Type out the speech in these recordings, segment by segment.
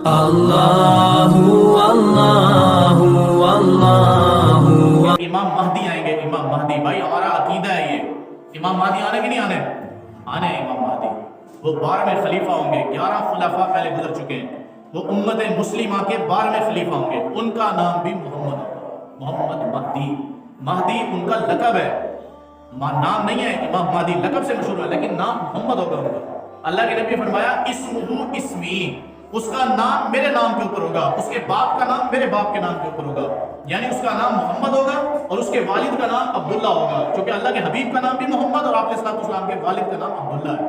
اللہ اللہ اللہ امام مہدی آئیں گے. امام مہدی بھائی ہمارا عقیدہ ہے یہ. امام مہدی آنے کہ نہیں آنے؟ آنے امام مہدی. وہ 12ویں خلیفہ ہوں گے. 11 خلفاء پہلے گزر چکے ہیں. وہ امت مسلمہ کے 12ویں خلیفہ ہوں گے. ان کا نام بھی محمد ہوگا. محمد مہدی. مہدی ان کا لقب ہے, نام نہیں ہے. امام مہدی لقب سے مشہور ہے لیکن نام محمد ہوگا ان کا. اللہ کے نبی فرمایا اسمہ اسمی, اس کا نام میرے نام کے اوپر ہوگا, اس کے باپ کا نام میرے باپ کے نام کے اوپر ہوگا. یعنی اس کا نام محمد ہوگا اور اس کے والد کا نام عبداللہ ہوگا, کیونکہ اللہ کے حبیب کا نام بھی محمد اور آپ علیہ السلام کے والد کا نام عبداللہ ہے.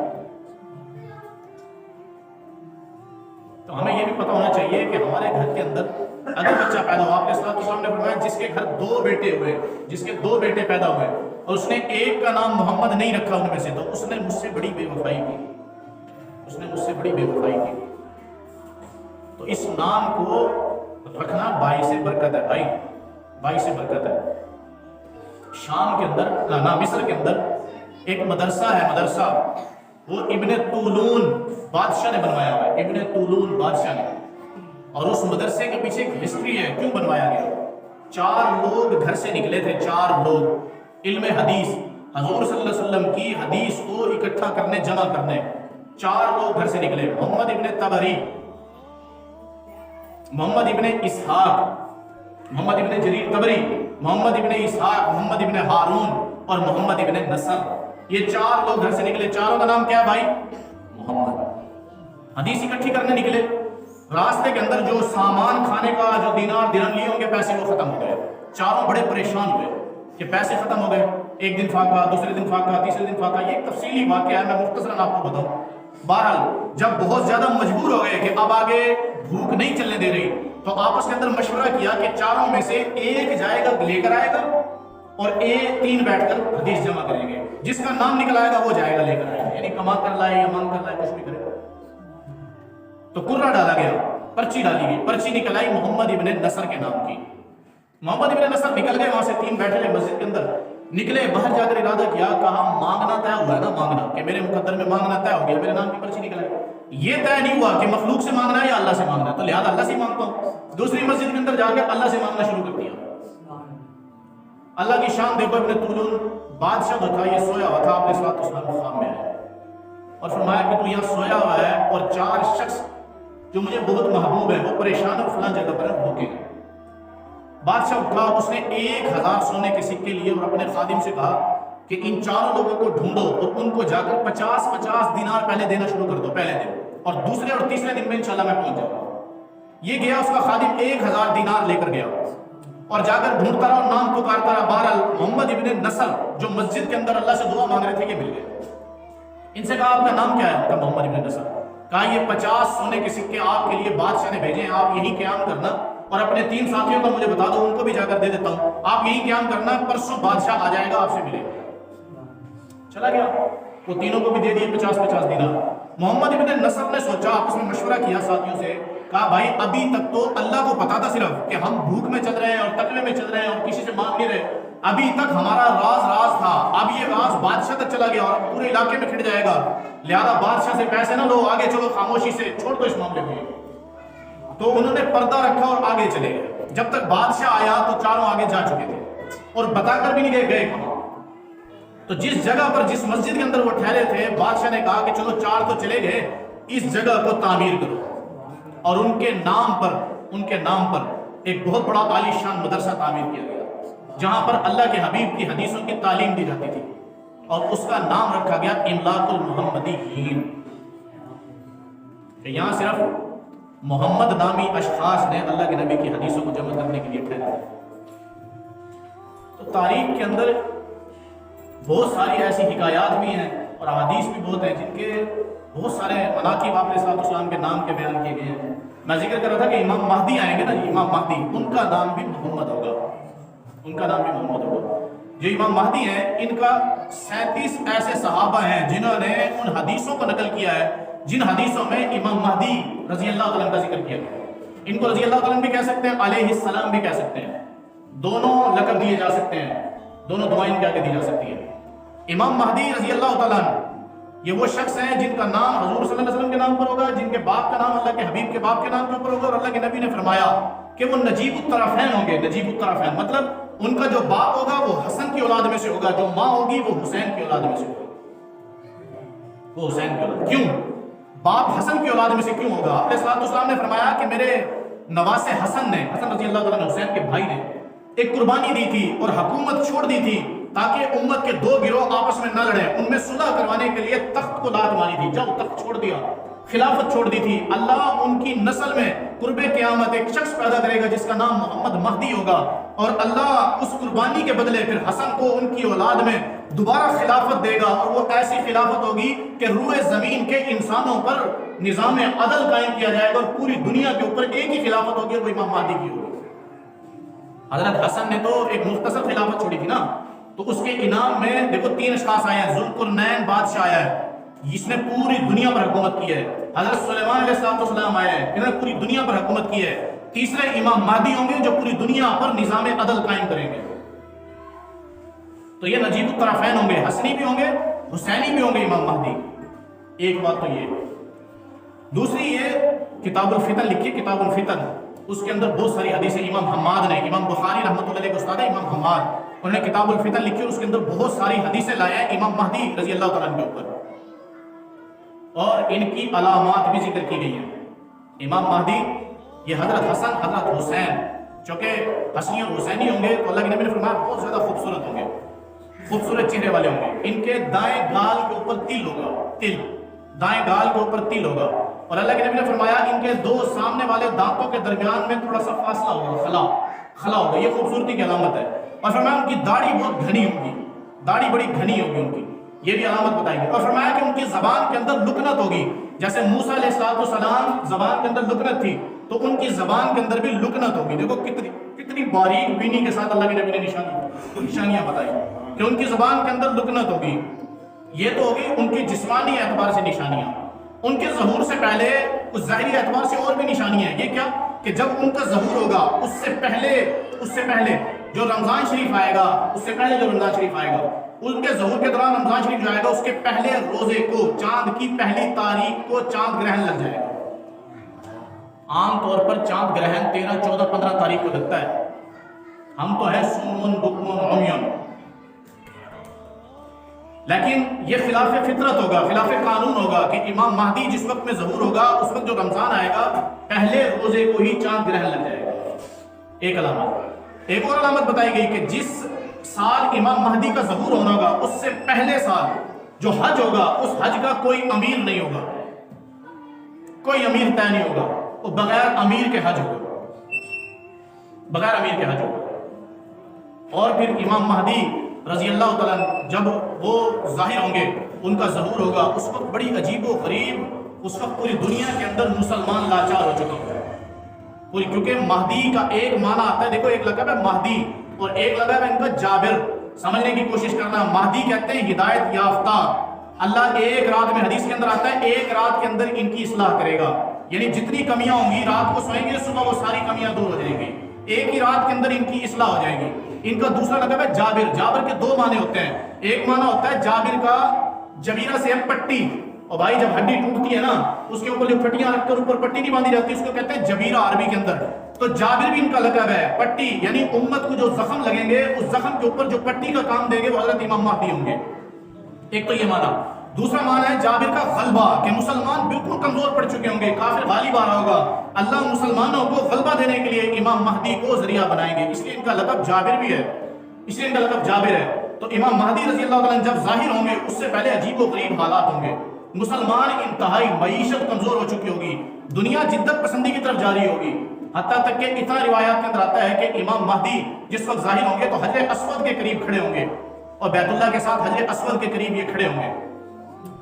تو ہمیں یہ بھی پتہ ہونا چاہیے کہ ہمارے گھر کے اندر اگر بچہ پیدا ہوا, آپ علیہ السلام نے فرمایا جس کے گھر 2 بیٹے ہوئے, جس کے 2 بیٹے پیدا ہوئے اور اس نے ایک کا نام محمد نہیں رکھا ان میں سے, تو اس نے مجھ سے بڑی بے وفائی کی. اس نے مجھ سے بڑی بے وفائی کی. تو اس نام کو رکھنا باعث برکت ہے بھائی, باعث برکت ہے. شام کے اندر مصر کے اندر ایک مدرسہ ہے, مدرسہ وہ ابن طولون بادشاہ نے بنوایا ہوا ہے. ابن طولون بادشاہ نے, اور اس مدرسے کے پیچھے ایک ہسٹری ہے کیوں بنوایا گیا. 4 لوگ گھر سے نکلے تھے, 4 لوگ علم حدیث, حضور صلی اللہ علیہ وسلم کی حدیث کو اکٹھا کرنے, جمع کرنے. 4 لوگ گھر سے نکلے. محمد ابن طبری, محمد ابن اسحاق, محمد ابن جریر طبری, محمد ابن اسحاق, محمد ابن ہارون اور محمد ابن نصر. یہ 4 لوگ گھر سے نکلے. چاروں کا نام کیا ہے بھائی؟ محمد. حدیث اکٹھی کرنے نکلے. راستے کے اندر جو سامان کھانے کا, جو دینار درہم لیے ہوں گے پیسے, وہ ختم ہو گئے. چاروں بڑے پریشان ہوئے کہ پیسے ختم ہو گئے. ایک دن فاقہ, دوسرے دن فاقہ, تیسرے دن فاقہ. یہ ایک تفصیلی واقعہ ہے, میں مختصراً آپ کو بتاؤں. بہرحال جب بہت زیادہ مجبور ہو گئے کہ اب آگے بھوک نہیں چلنے دے رہی, تو آپس کے اندر مشورہ کیا کہ چاروں میں سے ایک جائے گا لے کر آئے گا اور 3 بیٹھ کر حدیث جمع کریں گے. جس کا نام نکل آئے گا وہ جائے گا لے کر آئے گا, یعنی کما کر لائے یا مانگ کر لائے, کچھ بھی کرے. تو کرہ ڈالا گیا, پرچی ڈالی گئی. پرچی نکل آئی محمد ابن نصر کے نام کی. محمد ابن نصر نکل گئے وہاں سے, 3 بیٹھے رہے مسجد کے اندر. نکلے باہر جا کر ارادہ کیا, کہا مانگنا طے ہوا ہے نا, مانگنا کہ میرے مقدر میں مانگنا طے ہو گیا, میرے نام کی پرچی نکل آئی. یہ طے نہیں ہوا کہ مخلوق سے مانگنا ہے یا اللہ سے مانگنا ہے, تو لہذا اللہ سے مانگتا ہوں. دوسری مسجد کے اندر جا کے اللہ سے مانگنا شروع کر دیا. اللہ کی شان دیکھو. ابن طولون بادشاہ جو تھا یہ سویا ہوا تھا, آپ علیہ السلام خواب میں آئے اور فرمایا کہ تو یہاں سویا ہوا ہے اور 4 شخص جو مجھے بہت محبوب ہے وہ پریشان اور فلاں جگہ پر بھوکے ہیں. بادشاہ اٹھا, اس نے 1000 سونے کے سکے لیے اور اپنے خادم سے کہا کہ ان 4 لوگوں کو ڈھونڈو اور ان کو جا کر 50 دینار پہلے دینا شروع کر دو پہلے دن, اور دوسرے اور تیسرے دن میں انشاءاللہ میں پہنچ جاؤں گا. یہ گیا, اس کا خادم 1000 دینار لے کر گیا اور جا کر ڈھونڈتا رہا اور نام پکارتا رہا. بہرحال محمد ابن نصر جو مسجد کے اندر اللہ سے دعا مانگ رہے تھے یہ مل گئے. ان سے کہا آپ کا نام کیا ہے؟ کہا محمد ابن نصر. کہا یہ 50 سونے کے سکے آپ کے لیے بادشاہ نے بھیجے ہیں, آپ یہی قیام کرنا اور اپنے 3 ساتھیوں کو مجھے بتا دو, ان کو بھی جا کر دے دیتا ہوں. آپ یہی قیام کرنا, پرسوں بادشاہ آ جائے گا, آپ سے ملے گا. چلا گیا, وہ تینوں کو بھی دے دیے 50 دینار. محمد ابن نصر نے سوچا, آپس میں مشورہ کیا ساتھیوں سے, کہا بھائی ابھی تک تو اللہ کو پتا تھا صرف کہ ہم بھوک میں چل رہے ہیں اور تقوی میں چل رہے ہیں اور کسی سے مانگ نہیں رہے, ابھی تک ہمارا راز تھا. اب یہ راز بادشاہ تک چلا گیا اور پورے علاقے میں کھٹ جائے گا, لہذا بادشاہ سے پیسے نہ لو, آگے چلو, خاموشی سے چھوڑ دو اس معاملے کو. تو انہوں نے پردہ رکھا اور آگے چلے گئے. جب تک بادشاہ آیا تو چاروں آگے جا چکے تھے اور بتا کر بھی نہیں گئے کہاں. تو جس جگہ پر, جس مسجد کے اندر وہ ٹھہرے تھے, بادشاہ نے کہا کہ چلو 4 تو چلے گئے, اس جگہ کو تعمیر کرو. اور ان کے نام پر ایک بہت بڑا عالی شان مدرسہ تعمیر کیا گیا, جہاں پر اللہ کے حبیب کی حدیثوں کی تعلیم دی جاتی تھی, اور اس کا نام رکھا گیا املاک المحمدیین. کہ یہاں صرف محمد نامی اشخاص نے اللہ کے نبی کی حدیثوں کو جمع کرنے کے لیے ٹھہرا. تو تاریخ کے اندر بہت ساری ایسی حکایات بھی ہیں اور احادیث بھی بہت ہیں جن کے بہت سارے مناقب آپ علیہ السلام کے نام کے بیان کیے گئے ہیں. میں ذکر کر رہا تھا کہ امام مہدی آئیں گے نا, امام مہدی, ان کا نام بھی محمد ہوگا, ان کا نام بھی محمد ہوگا. جو امام مہدی ہیں ان کا 37 ایسے صحابہ ہیں جنہوں نے ان حدیثوں کو نقل کیا ہے جن حدیثوں میں امام مہدی رضی اللہ عنہ کا ذکر کیا گیا. ان کو رضی اللہ عنہ بھی کہہ سکتے ہیں, علیہ السلام بھی کہہ سکتے ہیں, دونوں لقب دیے جا سکتے ہیں, دونوں دعائیں کیا کہ دی جا سکتی ہیں. امام مہدی رضی اللہ تعالیٰ یہ وہ شخص ہیں جن کا نام حضور صلی اللہ علیہ وسلم کے نام پر ہوگا، جن کے باپ کا نام اللہ کے حبیب کے باپ کے نام کے اوپر ہوگا، اور اللہ کے نبی نے فرمایا کہ وہ نجیب الطرفین ہوں گے. نجیب الطرفین مطلب ان کا جو باپ ہوگا وہ حسن کی اولاد میں سے ہوگا، جو ماں ہوگی وہ حسین کی اولاد میں سے ہوگا. وہ حسین کی اولاد کیوں؟ باپ حسن کی اولاد میں سے کیوں ہوگا؟ آپ علیہ السلام نے فرمایا کہ میرے نواسے حسن نے، حسن رضی اللہ تعالیٰ نے، حسین کے بھائی نے ایک قربانی دی تھی اور حکومت چھوڑ دی تھی تاکہ امت کے دو گروہ آپس میں نہ لڑیں. ان میں صلح کروانے کے لیے تخت کو لات ماری تھی. جب تخت چھوڑ دیا، خلافت چھوڑ دی تھی، اللہ ان کی نسل میں قرب قیامت ایک شخص پیدا کرے گا جس کا نام محمد مہدی ہوگا، اور اللہ اس قربانی کے بدلے پھر حسن کو ان کی اولاد میں دوبارہ خلافت دے گا، اور وہ ایسی خلافت ہوگی کہ روئے زمین کے انسانوں پر نظام عدل قائم کیا جائے گا، اور پوری دنیا کے اوپر ایک ہی خلافت ہوگی، اور وہ امام مہدی کی ہوگی. حضرت حسن نے تو ایک مختصر خلافت چھوڑی تھی نا، تو اس کے انعام میں دیکھو 3 اشخاص آئے ہیں. ذوالقرنین بادشاہ آیا ہے، جس نے پوری دنیا پر حکومت کی ہے. حضرت سلیمان علیہ السلام آئے ہیں، انہوں نے پوری دنیا پر حکومت کی ہے. تیسرے امام مہدی ہوں گے جو پوری دنیا پر نظام عدل قائم کریں گے. تو یہ نجیب الطرفین ہوں گے، حسنی بھی ہوں گے، حسینی بھی ہوں گے امام مہدی. ایک بات تو یہ. دوسری یہ کتاب الفتن لکھی، کتاب الفتن، اس کے اندر بہت ساری حدیثیں امام حماد نے، امام بخاری رحمۃ اللہ علیہ کے استاد امام حماد، انہوں نے کتاب الفتن لکھی، اس کے اندر بہت ساری حدیثیں لائے ہیں امام مہدی رضی اللہ تعالیٰ کے اوپر، اور ان کی علامات بھی ذکر کی گئی ہیں. امام مہدی یہ حضرت حسن، حضرت حسین، چونکہ حسنی اور حسینی ہوں گے تو اللہ کے نبی نے فرمایا بہت زیادہ خوبصورت ہوں گے، خوبصورت چہرے والے ہوں گے. ان کے دائیں گال کے اوپر تل ہوگا، تل، دائیں گال کے اوپر تل ہوگا، اور اللہ کے نبی نے فرمایا ان کے 2 سامنے والے دانتوں کے درمیان میں تھوڑا سا فاصلہ ہوگا، خلا ہوگا. یہ خوبصورتی کی علامت ہے. اور فرمایا ان کی داڑھی بہت گھنی ہوگی، داڑھی بڑی گھنی ہوگی ان کی، یہ بھی علامت بتائی گئی. اور فرمایا کہ ان کی زبان کے اندر لکنت ہوگی، جیسے موسیٰ علیہ السلام زبان کے اندر لکنت تھی تو ان کی زبان کے اندر بھی لکنت ہوگی. دیکھو کتنی باریک بینی کے ساتھ اللہ کے نبی نے نشانیاں بتائی کہ ان کی زبان کے اندر لکنت ہوگی. یہ تو ہوگی ان کی جسمانی اعتبار سے نشانیاں. ان کے ظہور سے پہلے اس ظاہری اعتبار سے اور بھی نشانیاں ہیں. یہ کیا کہ جب ان کا ظہور ہوگا اس سے پہلے جو رمضان شریف آئے گا، اس سے پہلے جو رمضان شریف آئے گا، ان کے ظہور کے دوران رمضان شریف جو آئے گا اس کے پہلے روزے کو، چاند کی پہلی تاریخ کو چاند گرہن لگ جائے گا. عام طور پر چاند گرہن 13، 14، 15 تاریخ کو لگتا ہے. ہم تو ہے سومن بکمن عمیون، لیکن یہ خلاف فطرت ہوگا، خلاف قانون ہوگا کہ امام مہدی جس وقت میں ظہور ہوگا اس وقت جو رمضان آئے گا پہلے روزے کو ہی چاند گرہن لگ جائے گا. ایک علامت. ایک اور علامت بتائی گئی کہ جس سال امام مہدی کا ظہور ہونا ہوگا اس سے پہلے سال جو حج ہوگا اس حج کا کوئی امیر نہیں ہوگا، کوئی امیر طے نہیں ہوگا، وہ بغیر امیر کے حج ہوگا، بغیر امیر کے حج ہوگا. اور پھر امام مہدی رضی اللہ تعالیٰ جب وہ ظاہر ہوں گے، ان کا ظہور ہوگا، اس وقت بڑی عجیب و غریب، اس وقت پوری دنیا کے اندر مسلمان لاچار ہو چکے ہیں پوری، کیونکہ مہدی کا ایک معنی آتا ہے، دیکھو ایک لقب ہے مہدی اور ایک لقب ہے ان کا جابر. سمجھنے کی کوشش کرنا. مہدی کہتے ہیں ہدایت یافتہ. اللہ ایک رات میں، حدیث کے اندر آتا ہے، ایک رات کے اندر ان کی اصلاح کرے گا. یعنی جتنی کمیاں ہوں گی رات کو سوئیں گے، صبح وہ ساری کمیاں دور ہو جائیں گی، ایک ہی رات کے اندر ان کی اصلاح ہو جائے گی. ان کا دوسرا لقب ہے جابر. جابر کے 2 معنی ہوتے ہیں. ایک معنی ہوتا ہے جابر کا، جبیرہ سے ہے پٹی، اور بھائی جب ہڈی ٹوٹتی ہے نا اس کے اوپر جو پٹیاں رکھ کر اوپر پٹی نہیں باندھی جاتی، اس کو کہتے ہیں جبیرہ عربی کے اندر. تو جابر بھی ان کا لقب ہے، پٹی، یعنی امت کو جو زخم لگیں گے اس زخم کے اوپر جو پٹی کا کام دیں گے وہ حضرت امام مہدی ہوں گے. ایک تو یہ معنی. دوسرا معنی ہے جابر کا غلبہ، کہ مسلمان بالکل کمزور پڑ چکے ہوں گے، کافر غالب آ رہا ہوگا، اللہ مسلمانوں کو غلبہ دینے کے لیے امام مہدی کو ذریعہ بنائیں گے، اس لیے ان کا لقب جابر بھی ہے، اس لیے ان کا لقب جابر ہے. تو امام مہدی رضی اللہ تعالیٰ جب ظاہر ہوں گے اس سے پہلے عجیب و غریب حالات ہوں گے. مسلمان انتہائی معیشت کمزور ہو چکی ہوگی، دنیا جدت پسندی کی طرف جاری ہوگی، حتیٰ تک کہ اتنا روایات کے اندر آتا ہے کہ امام مہدی جس وقت ظاہر ہوں گے تو حجر اسود کے قریب کھڑے ہوں گے، اور بیت اللہ کے ساتھ حجر اسود کے قریب یہ کھڑے ہوں گے.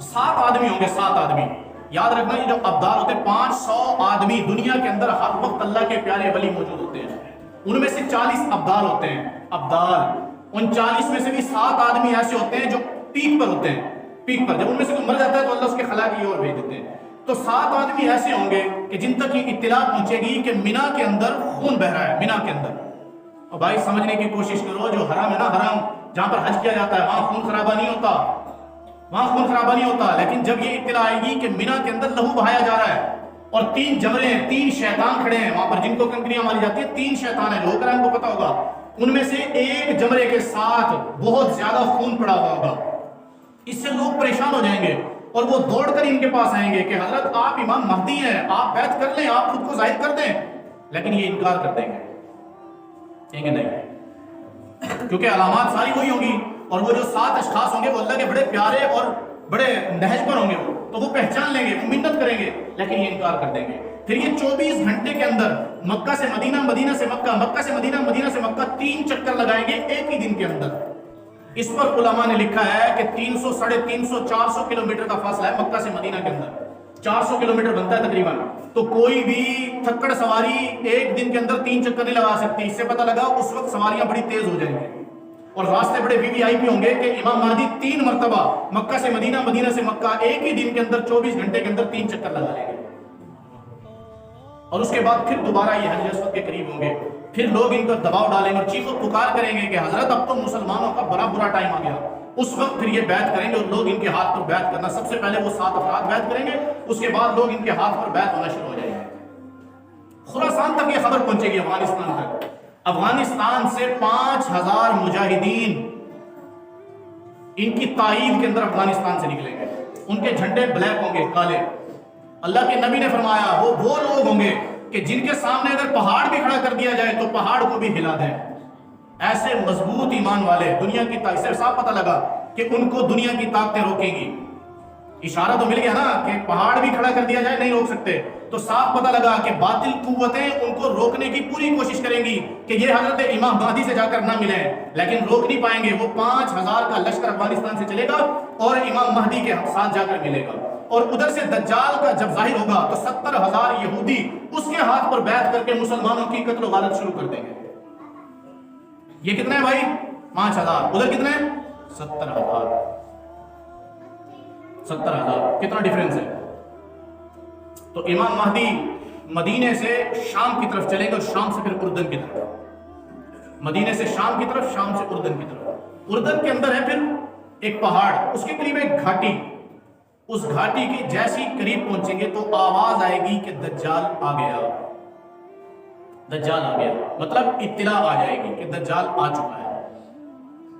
7 آدمی ہوں گے، 7 آدمی. یاد رکھنا یہ جو ابدال ہوتے ہیں 500 آدمی دنیا کے اندر ہر وقت اللہ کے پیارے ولی موجود ہوتے ہیں، ان میں سے 40 ابدال ہوتے ہیں. ابدال، ان 40 میں سے بھی 7 آدمی ایسے ہوتے ہیں جو پیک پر ہوتے ہیں، پیک پر. جب ان میں سے کوئی مر جاتا ہے تو اللہ اس کے خلا کی اور بھیج دیتے ہیں. تو 7 آدمی ایسے ہوں گے کہ جن تک یہ اطلاع پہنچے گی کہ مینا کے اندر خون بہ رہا ہے، مینا کے اندر. اور بھائی سمجھنے کی کوشش کرو، جو حرام ہے نا، حرام جہاں پر حج کیا جاتا ہے وہاں خون خرابہ نہیں ہوتا، وہاں خون خرابہ نہیں ہوتا. لیکن جب یہ اطلاع آئے گی کہ مینا کے اندر لہو بہایا جا رہا ہے اور 3 جمرے ہیں, 3 شیطان کھڑے ہیں وہاں پر جن کو کنکریاں ماری جاتی ہیں, 3 شیطان ہیں, لوگ ان کو پتا ہوگا, ان میں سے ایک جمرے کے ساتھ بہت زیادہ خون پڑا ہوا ہوگا. اس سے لوگ پریشان ہو جائیں گے اور وہ دوڑ کر ان کے پاس آئیں گے کہ حضرت آپ امام مہدی ہیں, آپ بیعت کر لیں, آپ خود کو ظاہر کر دیں. لیکن یہ انکار کر دیں گے, کہیں گے نہیں, کیونکہ علامات ساری وہی ہوں گی اور وہ جو 7 اشخاص ہوں گے وہ اللہ کے بڑے پیارے اور بڑے نہج پر ہوں گے, تو وہ پہچان لیں گے, وہ منت کریں گے, لیکن یہ انکار کر دیں گے. پھر یہ 24 گھنٹے کے اندر مکہ سے مدینہ, مدینہ سے مکہ, مکہ سے مدینہ, مدینہ سے مکہ 3 چکر لگائیں گے ایک ہی دن کے اندر. اس پر علماء نے لکھا ہے کہ 300, 350, 400 کلومیٹر کا فاصلہ ہے مکہ سے مدینہ کے اندر, 400 کلومیٹر بنتا ہے تقریباً. تو کوئی بھی تھکڑ سواری ایک دن کے اندر 3 چکر نہیں لگا سکتی. اس سے پتہ لگا اس وقت سواریاں بڑی تیز ہو جائیں گی اور راستے بڑے وی آئی پی ہوں گے کہ امام مہدی 3 مرتبہ مکہ سے مدینہ, مدینہ سے مکہ ایک ہی دن کے اندر 24 گھنٹے کے اندر 3 چکر لگا لیں گے. اور اس کے بعد پھر دوبارہ یہ حجر اسود کے قریب ہوں گے, پھر لوگ ان پر دباؤ ڈالیں گے اور چیخ و پکار کریں گے کہ حضرت اب تو مسلمانوں کا بڑا برا ٹائم آ گیا. اس وقت پھر یہ بیعت کریں گے اور لوگ ان کے ہاتھ پر بیعت کرنا, سب سے پہلے وہ 7 افراد بیعت کریں گے, اس کے بعد لوگ ان کے ہاتھ پر بیعت ہونا شروع ہو جائیں گے. خراسان تک یہ خبر پہنچے گی, افغانستان تک. افغانستان سے 5000 مجاہدین ان کی تائید کے اندر افغانستان سے نکلیں گے. ان کے جھنڈے بلیک ہوں گے, کالے. اللہ کے نبی نے فرمایا وہ لوگ ہوں گے کہ جن کے سامنے اگر پہاڑ بھی کھڑا کر دیا جائے تو پہاڑ کو بھی ہلا دیں. ایسے مضبوط ایمان والے, دنیا کی طاقت سے صاف پتہ لگا کہ ان کو دنیا کی طاقتیں روکیں گی. اشارہ تو مل گیا نا کہ پہاڑ بھی کھڑا کر دیا جائے نہیں روک سکتے, تو صاف پتہ لگا کہ باطل قوتیں ان کو روکنے کی پوری کوشش کریں گی کہ یہ حضرت امام مہدی سے جا کر نہ ملیں, لیکن روک نہیں پائیں گے. وہ 5000 کا لشکر افغانستان سے چلے گا اور امام مہدی کے ساتھ جا کر ملے گا, اور ادھر سے دجال کا جب ظاہر ہوگا تو 70,000 یہودی اس کے ہاتھ پر بیعت کر کے مسلمانوں کی قتل و غارت شروع کر دیں گے. یہ کتنے ہیں بھائی؟ 5000. ادھر کتنے ہیں؟ 70,000. 70,000 کتنا ڈیفرنس ہے. تو امام مہدی مدینے سے شام کی طرف چلیں گے اور شام سے پھر اردن کی طرف, مدینے سے شام کی طرف, شام سے اردن کی طرف. اردن کے اندر ہے پھر ایک پہاڑ, اس کے قریب ایک گھاٹی. اس گھاٹی کی جیسی قریب پہنچیں گے تو آواز آئے گی کہ دجال آ گیا, دجال آ گیا, مطلب اطلاع آ جائے گی کہ دجال آ چکا ہے.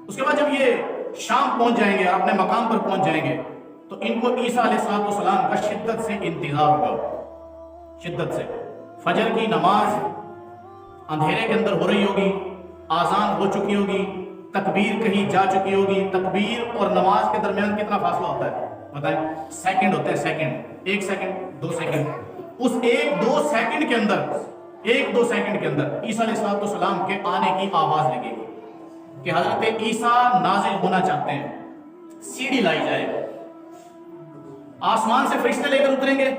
اس کے بعد جب یہ شام پہنچ جائیں گے, اپنے مقام پر پہنچ جائیں گے, تو ان کو عیسیٰ علیہ السلام کا شدت سے انتظار ہوگا, شدت سے. فجر کی نماز اندھیرے کے اندر ہو رہی ہوگی, آذان ہو چکی ہوگی, تکبیر کہیں جا چکی ہوگی. تکبیر اور نماز کے درمیان کتنا فاصلہ ہوتا ہے بتائیں؟ سیکنڈ ہوتے ہیں, سیکنڈ, 1 سیکنڈ, 2 سیکنڈ. اس 1-2 سیکنڈ کے اندر, 1-2 سیکنڈ کے اندر عیسیٰ علیہ السلام کے آنے کی آواز لگے گی کہ حضرت عیسیٰ نازل ہونا چاہتے ہیں. سیڑھی لائی جائے, آسمان سے فرشتے لے کر اتریں گے,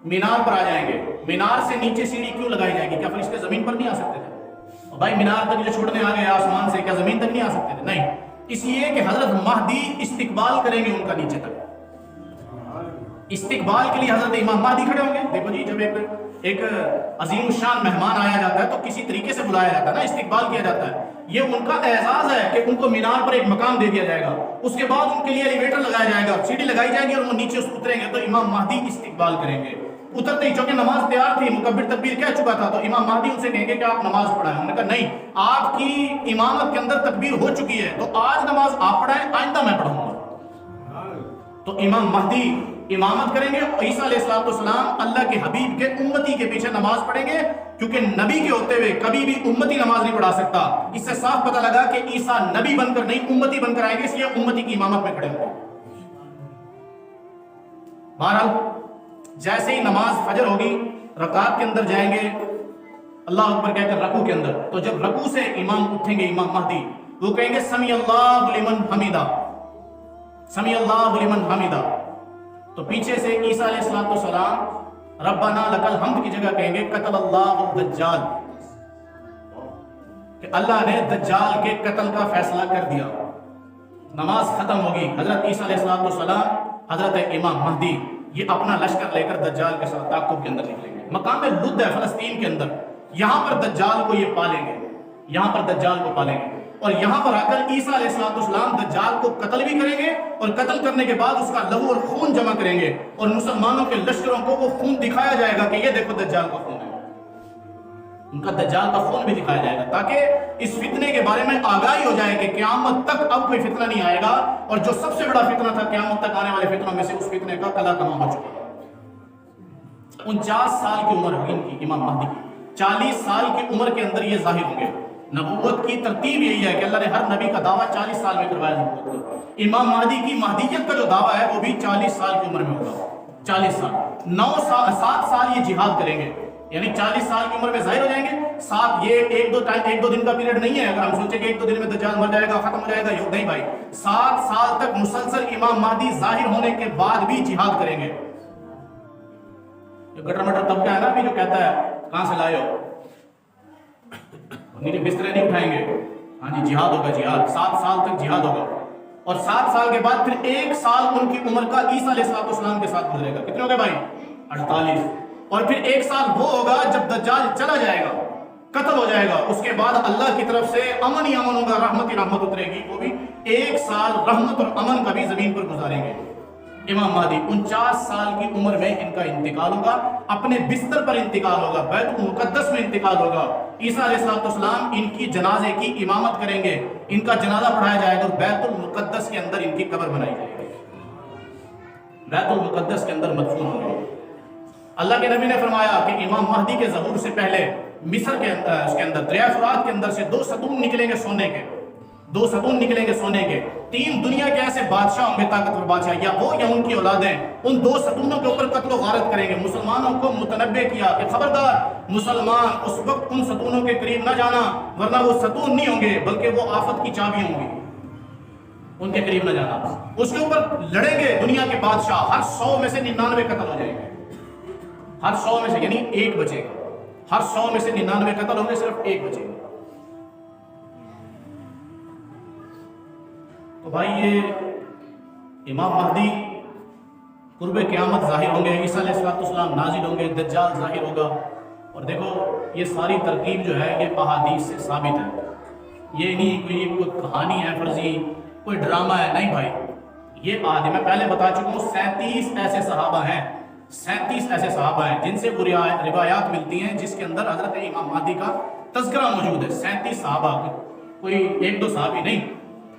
مینار پر آ جائیں گے. مینار سے نیچے سیڑھی کیوں لگائی جائے گی؟ کیا فرشتے زمین پر نہیں آ سکتے تھے؟ بھائی مینار تک جو چھوڑنے آ گئے آسمان سے, کیا زمین تک نہیں آ سکتے تھے؟ نہیں, اس لیے کہ حضرت مہدی استقبال کریں گے ان کا نیچے تک. استقبال کے لیے حضرت امام مہدی کھڑے ہوں گے. دیکھو جی, جب ایک عظیم الشان مہمان آیا جاتا ہے تو کسی طریقے سے بلایا جاتا ہے نا, استقبال کیا جاتا ہے. یہ ان کا اعزاز ہے کہ ان کو مینار پر ایک مقام دے دیا جائے گا. اس کے بعد ان کے لیے ایلیویٹر لگایا جائے گا, سیڑھی لگائی جائے گی اور وہ نیچے اتریں گے تو امام مہدی استقبال کریں گے. اترتے ہی چونکہ نماز تیار تھی, مکبر تکبیر کہہ چکا تھا, تو امام مہدی ان سے کہیں گے کہ آپ نماز پڑھائیں. انہوں نے کہا نہیں, آپ کی امامت کے اندر تکبیر ہو چکی ہے تو آج نماز آپ پڑھائیں, آئندہ میں پڑھوں گا. تو امام مہدی امامت کریں گے. عیسیٰ علیہ السلام اللہ کے حبیب کے امتی کے پیچھے نماز پڑھیں گے, کیونکہ نبی کے ہوتے ہوئے کبھی بھی امتی نماز نہیں پڑھا سکتا. اس سے صاف پتہ لگا کہ عیسیٰ نبی بن کر نہیں امتی بن کر آئیں گے, اس لیے امتی کی امامت میں کھڑے ہوں گے. بہرحال جیسے ہی نماز فجر ہوگی, رکعت کے اندر جائیں گے, اللہ اکبر کہہ کر رکوع کے اندر. تو جب رکوع سے امام اٹھیں گے, امام مہدی, وہ کہیں گے سمی اللہ لمن حمیدہ, سمی اللہ لمن حمیدہ. تو پیچھے سے عیسیٰ علیہ السلام ربنا لک الحمد کی جگہ کہیں گے قتل اللہ الدجال, کہ اللہ نے دجال کے قتل کا فیصلہ کر دیا. نماز ختم ہوگی, حضرت عیسیٰ علیہ السلام, حضرت امام مہدی یہ اپنا لشکر لے کر دجال کے ساتھ تعقب کے اندر نکلیں گے. مقام لد ہے فلسطین کے اندر, یہاں پر دجال کو یہ پالیں گے, یہاں پر دجال کو پالیں گے. اور یہاں پر آ کر عیسیٰ علیہ السلام دجال کو قتل بھی کریں گے اور قتل کرنے کے بعد اس کا لہو اور خون جمع کریں گے اور مسلمانوں کے لشکروں کو وہ خون دکھایا جائے گا کہ یہ دیکھو دجال کا خون ہے، ان کا دجال کا خون بھی دکھایا جائے گا تاکہ اس فتنے کے بارے میں آگاہی ہو جائے کہ قیامت تک اب کوئی فتنہ نہیں آئے گا، اور جو سب سے بڑا فتنہ تھا قیامت تک آنے والے فتنوں میں سے اس فتنے کا کلا تمام ہو چکا ہے۔ 49 سال کی عمر ہوگی ان کی، امام مہدی کی 40 سال کی عمر کے اندر یہ ظاہر ہوں گے۔ نبوت کی ترتیب یہی ہے کہ اللہ نے ہر نبی کا دعویٰ 40 سال میں کروایا نبوت کا۔ امام مہدی کی مہدیت کا جو دعویٰ ہے وہ بھی 40 سال کی عمر میں ہوگا، 40 سال 7 سال یہ جہاد کریں گے، یعنی 40 سال کی عمر میں ظاہر ہو جائیں گے۔ 7 یہ ایک دو دن کا پیریڈ نہیں ہے، اگر ہم سوچیں کہ ایک دو دن میں دجال مر جائے گا ختم ہو جائے گا، یہ نہیں بھائی، 7 سال تک مسلسل امام مہدی ظاہر ہونے کے بعد بھی جہاد کریں گے۔ جو گٹر مٹر طبقہ ہے نا ابھی جو کہتا ہے کہاں سے لائے ہو، نیچے بسترے نہیں اٹھائیں گے، ہاں جی جہاد ہوگا، جہاد 7 سال تک جہاد ہوگا، اور 7 سال کے بعد پھر 1 سال ان کی عمر کا عیسیٰ علیہ السلام کے ساتھ گزرے گا۔ کتنے ہو گئے بھائی؟ 48۔ اور پھر 1 سال وہ ہوگا جب دجال چلا جائے گا، قتل ہو جائے گا، اس کے بعد اللہ کی طرف سے امن ہی امن ہوگا، رحمت ہی رحمت اترے گی، وہ بھی 1 سال رحمت اور امن کا بھی زمین پر گزاریں گے۔ امام مہدی 49 سال کی عمر میں ان کا انتقال ہوگا، اپنے بستر پر انتقال ہوگا، بیت المقدس میں انتقال ہوگا۔ عیسیٰ علیہ السلام ان کی جنازے کی امامت کریں گے، ان کا جنازہ پڑھایا جائے گا اور بیت المقدس کے اندر ان کی قبر بنائی جائے گی، بیت المقدس کے اندر مدفون ہوں گے۔ اللہ کے نبی نے فرمایا کہ امام مہدی کے ظہور سے پہلے مصر کے اندر دریائے فرات کے اندر سے 2 ستون نکلیں گے سونے کے، 2 ستون نکلیں گے سونے کے، 3 دنیا کے ایسے بادشاہ ہوں گے، طاقتور بادشاہ، یا وہ یا ان کی اولادیں، ان 2 ستونوں کے اوپر قتل و غارت کریں گے۔ مسلمانوں کو متنبہ کیا کہ خبردار مسلمان اس وقت ان ستونوں کے قریب نہ جانا، ورنہ وہ ستون نہیں ہوں گے بلکہ وہ آفت کی چابی ہوں گی، ان کے قریب نہ جانا۔ اس کے اوپر لڑیں گے دنیا کے بادشاہ، ہر 100 میں سے 99 قتل ہو جائیں گے، ہر 100 میں سے، یعنی 1 بچے گا، ہر 100 میں سے 99 قتل ہوں گے، صرف 1 بچے گا۔ تو بھائی یہ امام مہدی قرب قیامت ظاہر ہوں گے، عیسیٰ علیہ السلام نازل ہوں گے، دجال ظاہر ہوگا، اور دیکھو یہ ساری ترکیب جو ہے یہ احادیث سے ثابت ہے، یہ نہیں کوئی کہانی ہے فرضی، کوئی ڈرامہ ہے، نہیں بھائی، یہ میں پہلے بتا چکا ہوں 37 ایسے صحابہ ہیں، 37 ایسے صحابہ ہیں جن سے روایات ملتی ہیں جس کے اندر حضرت امام مہدی کا تذکرہ موجود ہے۔ 37 صحابہ، کوئی 1-2 صحابی نہیں،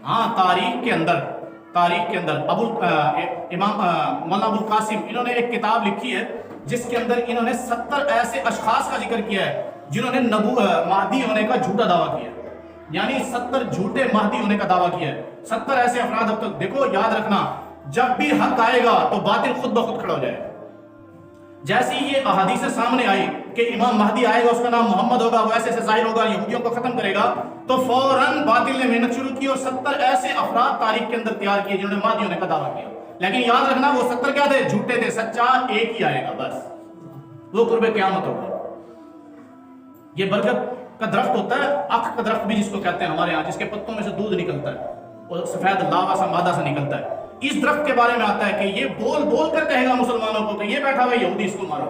ہاں تاریخ کے اندر امام مولانا ابو القاسم انہوں نے ایک کتاب لکھی ہے جس کے اندر انہوں نے 70 ایسے اشخاص کا ذکر کیا ہے جنہوں نے مہدی ہونے کا جھوٹا دعویٰ کیا ہے، یعنی 70 جھوٹے مہدی ہونے کا دعویٰ کیا ہے، 70 ایسے افراد اب تک۔ دیکھو یاد رکھنا، جب بھی حق آئے گا تو باطل خود بخود کھڑا ہو جائے گا۔ جیسی یہ احادیث سامنے آئی کہ امام مہدی آئے گا، اس کا نام محمد ہوگا، وہ ایسے ظاہر ہوگا، یہودیوں کو ختم کرے گا، تو فوراً باطل نے محنت شروع کی اور 70 ایسے افراد تاریخ کے اندر تیار کیے جنہوں نے مہدی ہونے کا دعویٰ کیا۔ لیکن یاد رکھنا وہ 70 کیا تھے؟ جھوٹے تھے، سچا ایک ہی آئے گا، بس وہ قرب قیامت ہوگا۔ یہ برکت کا درخت ہوتا ہے، اخ کا درخت بھی جس کو کہتے ہیں ہمارے ہاں، جس کے پتوں میں سے دودھ نکلتا ہے اور سفید لاوا سا مادہ سے نکلتا ہے۔ اس درخت کے بارے میں آتا ہے کہ یہ بول بول کر کہے گا مسلمانوں کو کہ یہ بیٹھا ہوا یہودی اس کو مارو،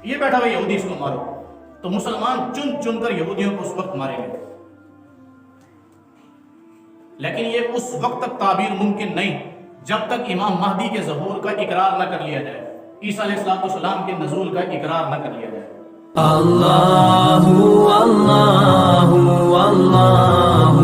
یہ بیٹھا ہوا یہودی اس کو مارو، تو مسلمان چن چن کر یہودیوں کو اس وقت ماریں گے۔ لیکن یہ اس وقت تک تعبیر ممکن نہیں جب تک امام مہدی کے ظہور کا اقرار نہ کر لیا جائے، عیسیٰ علیہ السلام کے نزول کا اقرار نہ کر لیا جائے۔ اللہ اللہ اللہ